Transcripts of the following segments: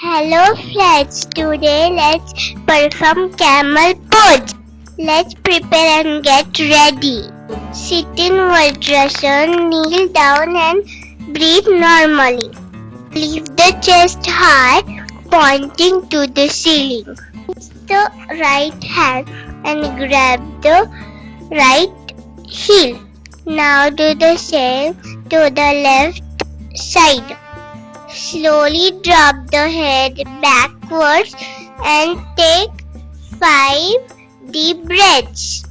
Hello friends, today let's perform Camel Pose. Let's prepare and get ready. Sit in Ushtrasana, kneel down and breathe normally. Lift the chest high, pointing to the ceiling. Use the right hand and grab the right heel. Now do the same to the left side. Slowly drop the head backwards and take 5 deep breaths.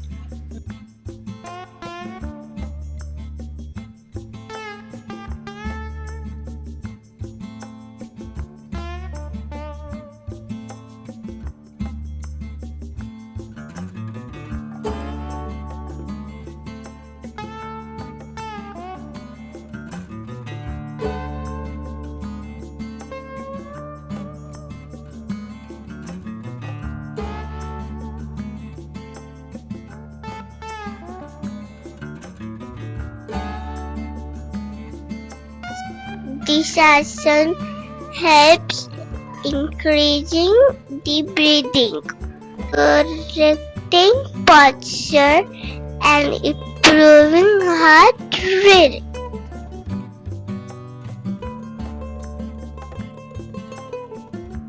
This asana helps increasing the breathing, correcting posture, and improving heart rate.